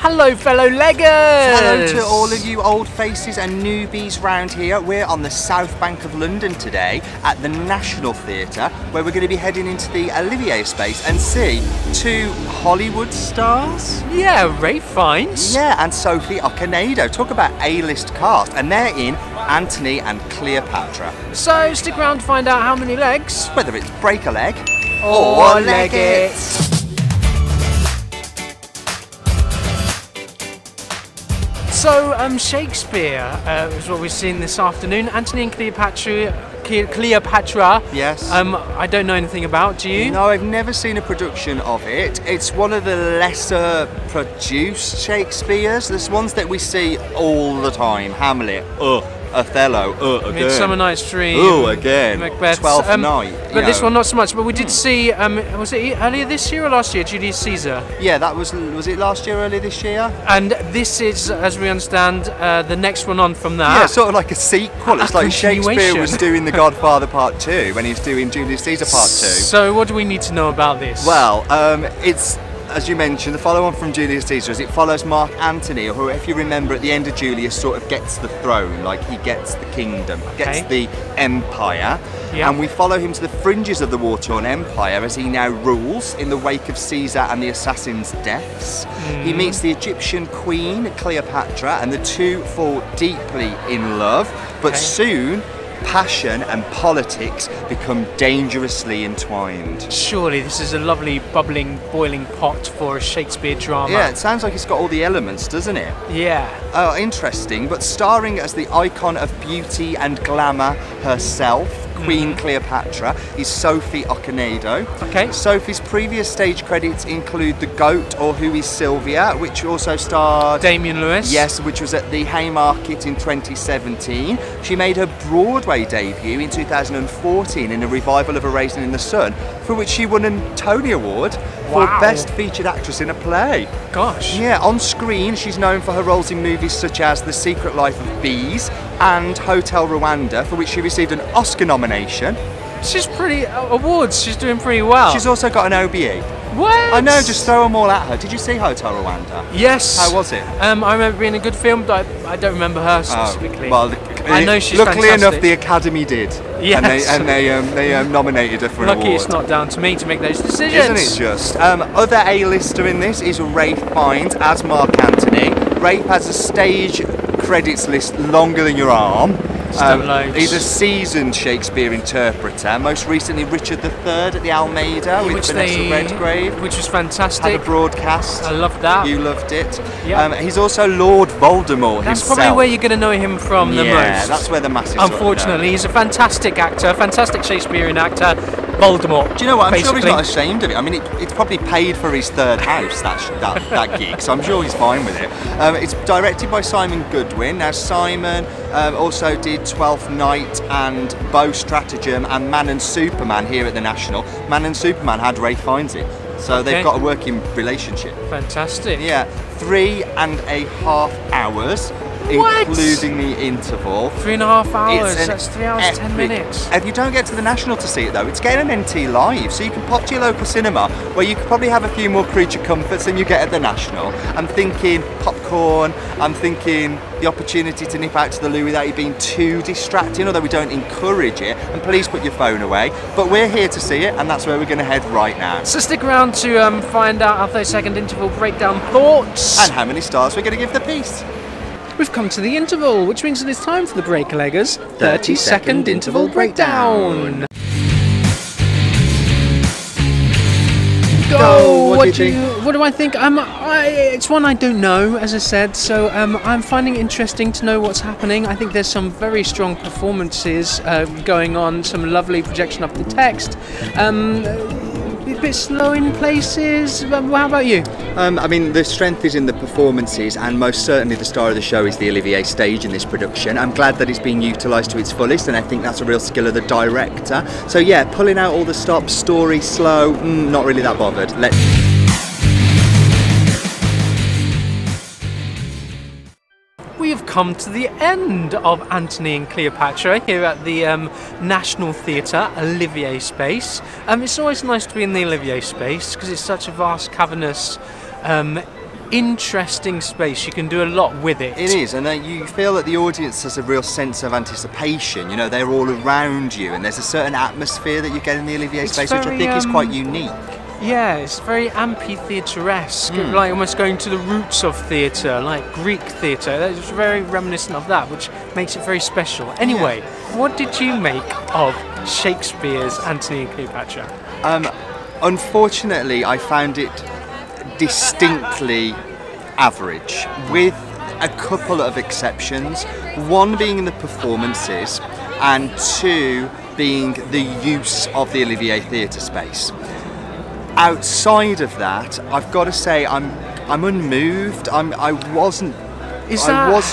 Hello fellow leggers! Hello to all of you old faces and newbies round here. We're on the south bank of London today at the National Theatre, where we're going to be heading into the Olivier space and see two Hollywood stars. Yeah, Ralph Fiennes. Yeah, and Sophie Okonedo. Talk about A-list cast, and they're in Antony and Cleopatra. So stick around to find out how many legs. Whether it's break a leg Or leg it. So, Shakespeare is what we've seen this afternoon. Antony and Cleopatra. Yes. I don't know anything about. Do you? No, I've never seen a production of it. It's one of the lesser produced Shakespeares. There's ones that we see all the time. Hamlet, Othello, again. Midsummer Night's Dream. Again. Macbeth. Twelfth Night. But this one not so much. But we did see, was it earlier this year or last year, Julius Caesar? Yeah, that was it last year, earlier this year? And this is, as we understand, the next one on from that. Yeah, sort of like a sequel. It's like Shakespeare was doing The Godfather Part 2 when he was doing Julius Caesar Part 2. So what do we need to know about this? Well, it's, as you mentioned, the follow-on from Julius Caesar is it follows Mark Antony, who, if you remember, at the end of Julius, sort of gets the throne, like he gets the kingdom, gets the empire, and we follow him to the fringes of the war-torn empire as he now rules in the wake of Caesar and the assassins' deaths. He meets the Egyptian queen, Cleopatra, and the two fall deeply in love, but soon passion and politics become dangerously entwined. Surely this is a lovely, bubbling, boiling pot for a Shakespeare drama. Yeah, it sounds like it's got all the elements, doesn't it? Yeah. Oh, interesting. But starring as the icon of beauty and glamour herself, Queen Cleopatra, is Sophie Okonedo. Okay. Sophie's previous stage credits include The Goat or Who is Sylvia, which also starred Damian Lewis. Yes, which was at the Haymarket in 2017. She made her Broadway debut in 2014 in a revival of A Raisin in the Sun, for which she won an Tony Award for Best Featured Actress in a Play. Gosh. Yeah, on screen she's known for her roles in movies such as The Secret Life of Bees and Hotel Rwanda, for which she received an Oscar nomination. She's pretty, awards, she's doing pretty well. She's also got an OBE. What? I know, just throw them all at her. Did you see Hotel Rwanda? Yes. How was it? I remember it being a good film, but I don't remember her specifically. Well, I know she's luckily fantastic. enough, the Academy did. Yes. And they nominated her for an award. Lucky it's not down to me to make those decisions. Isn't it just? Other A-lister in this is Ralph Fiennes as Mark Antony. Ralph has a stage credits list longer than your arm. He's a seasoned Shakespeare interpreter. Most recently, Richard III at the Almeida with Vanessa Redgrave, which was fantastic. Had a broadcast. I loved that. You loved it. Yep. He's also Lord Voldemort That's himself. probably where you're going to know him from the most. Yeah, that's where the masses. Unfortunately, he's a fantastic actor, fantastic Shakespearean actor. Voldemort. Do you know what? I'm basically. sure he's not ashamed of it. I mean, it's probably paid for his third house, that gig, so I'm sure he's fine with it. It's directed by Simon Godwin. Now, Simon also did Twelfth Night and Beaux Stratagem and Man and Superman here at the National. Man and Superman had Ralph Fiennes in, so they've got a working relationship. Fantastic. Yeah, 3.5 hours. Including the interval. 3.5 hours, that's 3 hours, 10 minutes. If you don't get to the National to see it though, it's getting an NTLive, so you can pop to your local cinema where you could probably have a few more creature comforts than you get at the National. I'm thinking popcorn, I'm thinking the opportunity to nip out to the loo without it being too distracting, although we don't encourage it, and please put your phone away. But we're here to see it, and that's where we're going to head right now. So stick around to find out our 30-second interval breakdown thoughts. And how many stars we're going to give the piece. We've come to the interval, which means that it's time for the break-a-leggers 30-second interval breakdown. Go! What do I think? It's one I don't know, as I said, so I'm finding it interesting to know what's happening. I think there's some very strong performances going on, some lovely projection of the text. A bit slow in places. How about you? I mean, the strength is in the performances, and most certainly the star of the show is the Olivier stage in this production. I'm glad that it's being utilised to its fullest, and I think that's a real skill of the director. So yeah, pulling out all the stops, story slow, not really that bothered. We have come to the end of Antony and Cleopatra here at the National Theatre, Olivier space. It's always nice to be in the Olivier space because it's such a vast, cavernous interesting space. You can do a lot with it. It is, and you feel that the audience has a real sense of anticipation. You know, they're all around you, and there's a certain atmosphere that you get in the Olivier space, which I think is quite unique. Yeah, it's very amphitheatre-esque, like almost going to the roots of theatre, like Greek theatre. It's very reminiscent of that, which makes it very special. Anyway, what did you make of Shakespeare's Antony and Cleopatra? Unfortunately, I found it distinctly average, with a couple of exceptions. One being the performances, and two being the use of the Olivier theatre space. Outside of that, I've got to say I'm unmoved. I was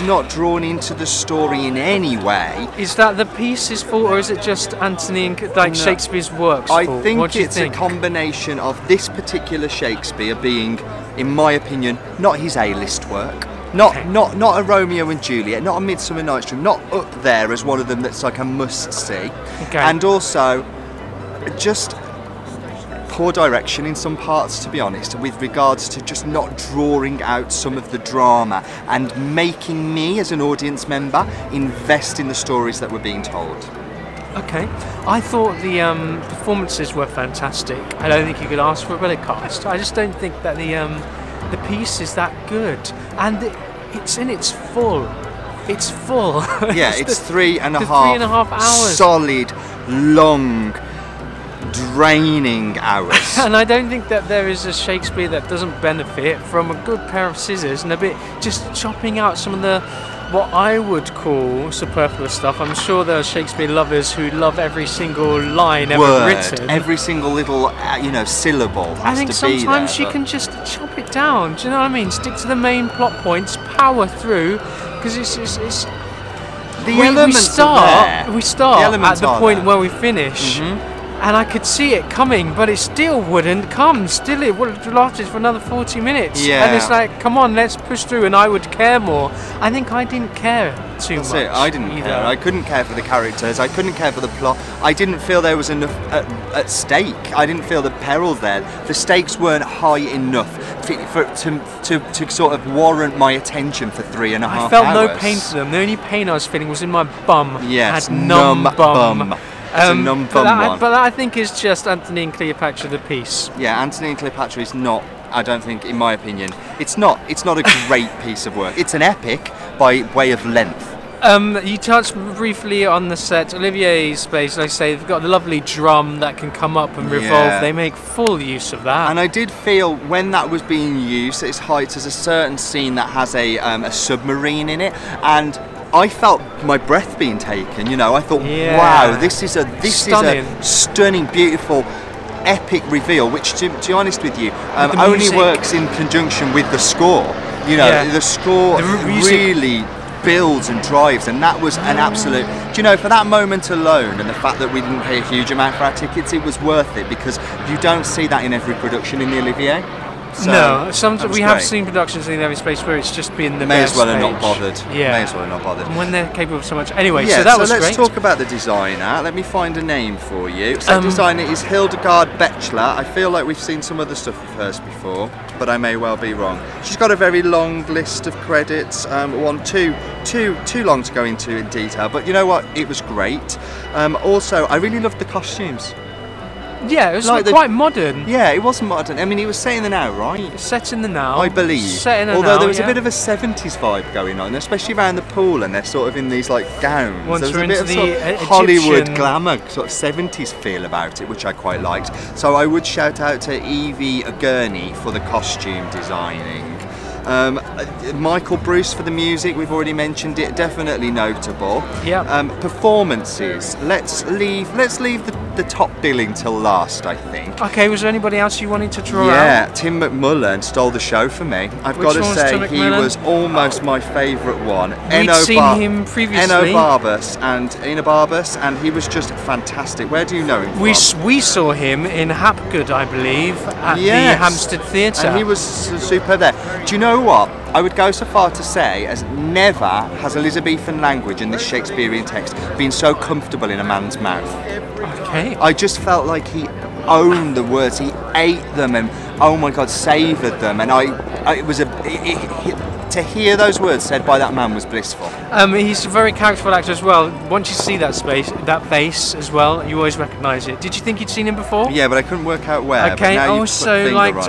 not drawn into the story in any way. Is that the piece's fault, or is it just Antony and Shakespeare's works I fault? think it's a combination of this particular Shakespeare being, in my opinion, not his A-list work. Not a Romeo and Juliet, not a Midsummer Night's Dream, not up there as one of them that's like a must-see. Okay. And also, just poor direction in some parts, to be honest, with regards to just not drawing out some of the drama and making me, as an audience member, invest in the stories that were being told. Okay, I thought the performances were fantastic. I don't think you could ask for a better cast. I just don't think that the piece is that good, and it's full. It's full. Yeah, it's 3.5 hours. Solid, long, draining hours. And I don't think that there is a Shakespeare that doesn't benefit from a good pair of scissors and a bit just chopping out some of the what I would call superfluous stuff. I'm sure there are Shakespeare lovers who love every single line ever written. Every single little syllable has I think to be sometimes there, you can just chop it down. Do you know what I mean? Stick to the main plot points, power through, because it's the elements are there. We start at the point there. where we finish. And I could see it coming, but it still wouldn't come. Still, it would have lasted for another 40 minutes. Yeah. And it's like, come on, let's push through, and I would care more. I think I didn't care too much. That's it. I didn't care. I couldn't care for the characters. I couldn't care for the plot. I didn't feel there was enough at stake. I didn't feel the peril there. The stakes weren't high enough to sort of warrant my attention for 3.5 hours. I felt no pain to them. The only pain I was feeling was in my bum. Yes, I had numb bum. It's a numb bum one. But that I think is just Antony and Cleopatra the piece. Yeah, Antony and Cleopatra is not, I don't think, in my opinion, it's not a great piece of work. It's an epic by way of length. You touched briefly on the set. Olivier's space, like I say, they've got the lovely drum that can come up and revolve. Yeah. They make full use of that. And I did feel when that was being used at its height, there's a certain scene that has a submarine in it, and I felt my breath being taken. I thought, wow, this is a stunning, beautiful, epic reveal. Which, to be honest with you, only works in conjunction with the score. The score really builds and drives, and that was an absolute. For that moment alone, and the fact that we didn't pay a huge amount for our tickets, it was worth it, because you don't see that in every production in the Olivier. So no, we have seen productions in every space where it's just been the may best as well have stage. not bothered. Yeah, may as well have not bothered. And when they're capable of so much. Anyway, yeah, so that was let's great. talk about the designer. Let me find a name for you. So the designer is Hildegard Bechler. I feel like we've seen some other stuff of hers before, but I may well be wrong. She's got a very long list of credits. Too long to go into in detail. But you know what? It was great. Also, I really loved the costumes. Yeah, it was quite modern. Yeah, it was modern. I mean, it was set in the now, right? Set in the now. I believe. Set in the Although now, there was a bit of a 70s vibe going on, especially around the pool, and they're sort of in these gowns. Once there was we're a bit into of the Hollywood glamour, sort of 70s feel about it, which I quite liked. So I would shout out to Evie Gurney for the costume designing. Michael Bruce for the music, we've already mentioned it, definitely notable. Yeah. Performances, let's leave the top billing till last, I think. Okay, was there anybody else you wanted to draw out? Yeah, Tim McMullen stole the show for me. I've got to say, he was almost my favourite one. We'd seen him previously. Ina Barbus, and he was just fantastic. Where do you know him from? We saw him in Hapgood, I believe, at the Hampstead Theatre. And he was superb there. Do you know what? I would go so far to say as never has Elizabethan language in this Shakespearean text been so comfortable in a man's mouth. Okay. I just felt like he owned the words. He ate them and, oh my God, savoured them. And to hear those words said by that man was blissful. He's a very characterful actor as well. Once you see that face as well, you always recognise it. Did you think you'd seen him before? Yeah, but I couldn't work out where. Okay, but now also liked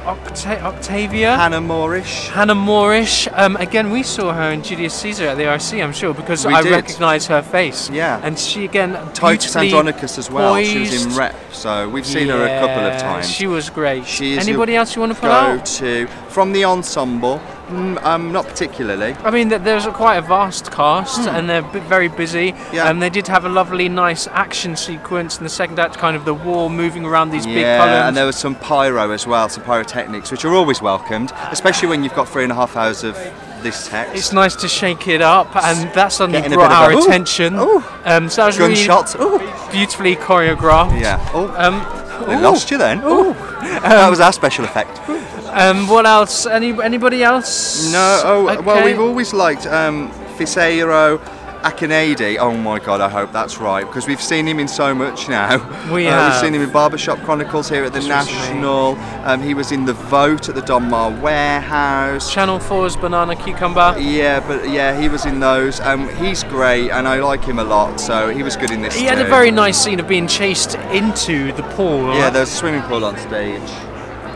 Octavia. Hannah Moorish. Hannah Moorish. Again, we saw her in Julius Caesar at the RC, I'm sure, because I recognise her face. Yeah. And she, again, Titus Andronicus as well. Poised. She was in Rep, so we've seen her a couple of times. She was great. She is Anybody else you want to pull out? From the ensemble, not particularly. I mean, there's quite a vast cast, and they're very busy. Yeah. They did have a lovely, nice action sequence in the second act, kind of the war moving around these big columns. Yeah, and there was some pyro as well, some pyrotechnics, which are always welcomed, especially when you've got 3.5 hours of this text. It's nice to shake it up, and that suddenly brought our attention. So that was gunshots. Really beautifully choreographed. Yeah. They lost you then. That was our special effect. What else? Anybody else? No. Okay. Well, we've always liked Fiennes Okonedo. Oh my God, I hope that's right, because we've seen him in so much now. We have. We've seen him in Barbershop Chronicles here at the National. He was in The Vote at the Donmar Warehouse. Channel 4's Banana Cucumber. Yeah, he was in those. He's great, and I like him a lot, so he was good in this. He had a very nice scene of being chased into the pool. Yeah, there's a swimming pool on stage,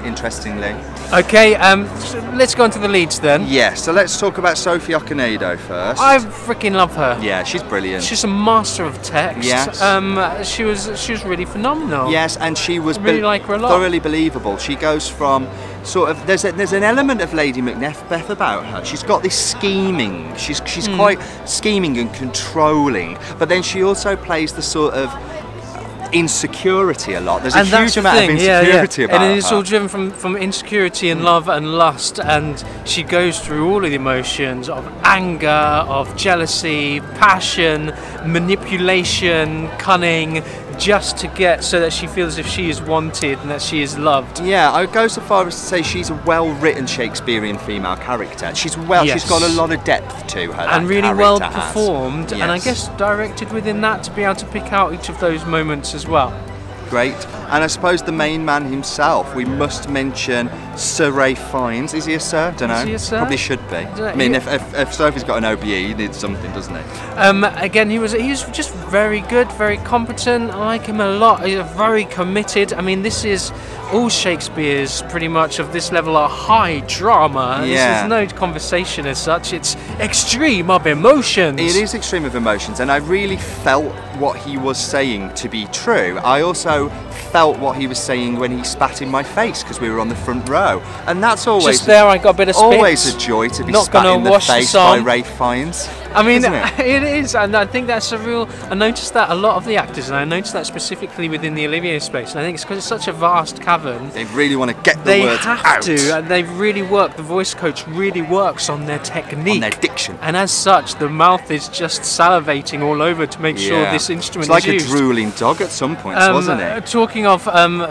interestingly. Okay, so let's go on to the leads then. Yeah, so let's talk about Sophie Okonedo first. I freaking love her. Yeah, she's brilliant. She's a master of text. Yes. She was really phenomenal. Yes, and she was really like her a lot. Thoroughly believable. She goes from sort of there's an element of Lady Macbeth about her. She's got this scheming. She's quite scheming and controlling, but then she also plays the sort of insecurity a lot. There's a huge amount of insecurity about her. And it's all driven from insecurity and love and lust, and she goes through all of the emotions of anger, of jealousy, passion, manipulation, cunning, just to get so that she feels as if she is wanted and that she is loved. Yeah, I would go so far as to say she's a well-written Shakespearean female character. She's got a lot of depth to her. And really well performed, yes. And I guess directed within that to be able to pick out each of those moments as well. Great. And I suppose the main man himself, we must mention Sir Ralph Fiennes. Is he a sir? Don't know. Is he a sir? Probably should be. I mean, if Sophie's got an OBE, he needs something, doesn't he? Again, he was just very good, very competent. I like him a lot. He's very committed. I mean, this is all Shakespeare's pretty much of this level are high drama. Yeah. This is no conversation as such. It's extreme of emotions. It is extreme of emotions, and I really felt what he was saying to be true. I also felt what he was saying when he spat in my face because we were on the front row, and that's always just there. I got a bit of spit. Always a joy to be spat in the face by Ralph Fiennes. I mean, it is, and I think that's a real. I noticed that a lot of the actors, and I noticed that specifically within the Olivier space. And I think it's because it's such a vast cavern. They really want to get the words out. They have to, and they've really worked. The voice coach really works on their technique, on their diction, and as such, the mouth is just salivating all over to make sure this instrument is used. It's like a drooling dog at some points, wasn't it? Talking of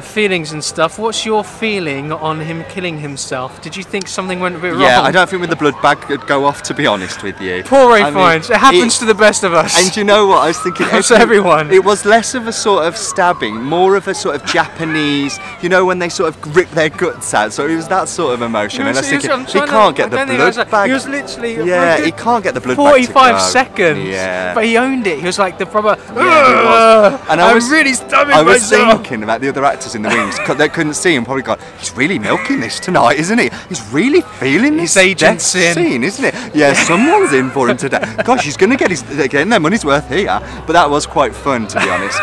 feelings and stuff, what's your feeling on him killing himself? Did you think something went a bit wrong? Yeah, I don't think with the blood bag could go off, to be honest with you. Poor Ralph Fiennes. It happens to the best of us. And you know what? I was thinking, everyone. It was less of a sort of stabbing, more of a sort of Japanese. You know, when they sort of rip their guts out. So it was that sort of emotion. And I was thinking, he can't get the blood back. He was literally he can't get the blood 45 back. 45 seconds. Yeah. But he owned it. He was like the proper. And I was really stabbing I was myself. thinking about the other actors in the wings that couldn't see him. Probably gone, he's really milking this tonight, isn't he? He's really feeling this death scene, isn't it? Yeah, someone's in for him today. Gosh, he's going to getting their money's worth here. But that was quite fun, to be honest.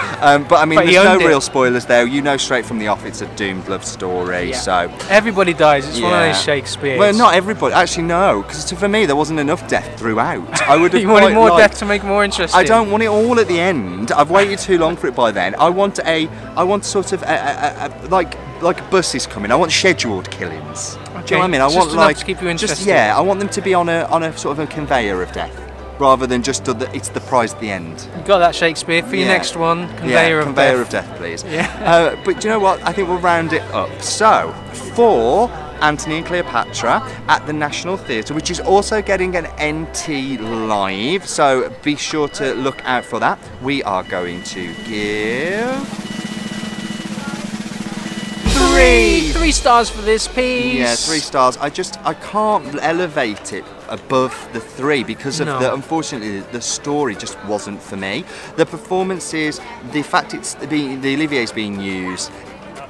But I mean, there's no real spoilers there. You know straight from the off it's a doomed love story. Yeah. So everybody dies. It's one of those Shakespeare's. Well, not everybody. Actually, no, because for me there wasn't enough death throughout. I would have. You wanted more death to make it more interesting. I don't want it all at the end. I've waited too long for it by then. I want sort of like buses coming. I want scheduled killings. Okay. Do you know what I mean? I want enough to keep you interested. I want them to be on a sort of a conveyor of death, rather than just it's the prize at the end. You got that, Shakespeare, for your next one. Conveyor of death, please. Yeah. But do you know what? I think we'll round it up. So for Antony and Cleopatra at the National Theatre, which is also getting an NTLive, so be sure to look out for that. We are going to give 3 stars for this piece. Yeah, 3 stars. I can't elevate it above the 3 because of unfortunately the story just wasn't for me. The performances, the fact the Olivier's being used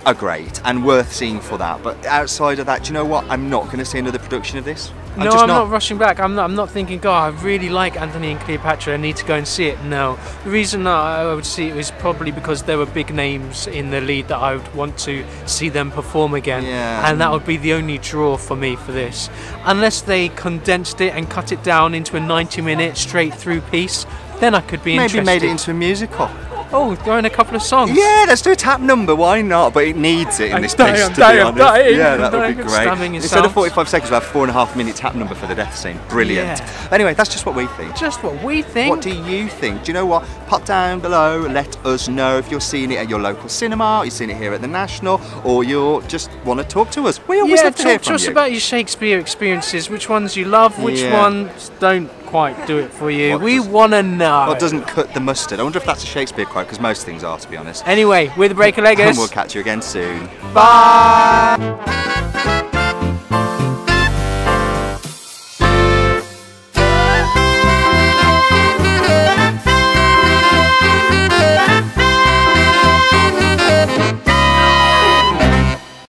are great and worth seeing for that. But outside of that, do you know what? I'm not going to see another production of this. I'm not rushing back. I'm not thinking, God, I really like Antony and Cleopatra, I need to go and see it. No. The reason I would see it is probably because there were big names in the lead that I would want to see them perform again. Yeah. And that would be the only draw for me for this. Unless they condensed it and cut it down into a 90-minute straight through piece, then I could be interested. Maybe made it into a musical. Oh, throw in a couple of songs. Yeah, let's do a tap number, why not? But it needs it in this piece, to be honest. Yeah, that would be great. Instead of 45 seconds, we'll have 4.5-minute tap number for the death scene. Brilliant. Yeah. Anyway, that's just what we think. Just what we think. What do you think? Do you know what? Pop down below, let us know if you're seeing it at your local cinema, or you're seeing it here at the National, or you just want to talk to us. We always love to hear from you. Talk to us about your Shakespeare experiences, which ones you love, which ones don't quite do it for you. We want to know. What doesn't cut the mustard? I wonder if that's a Shakespeare quote, because most things are, to be honest. Anyway, we're the Break-A-Leggers. And we'll catch you again soon. Bye!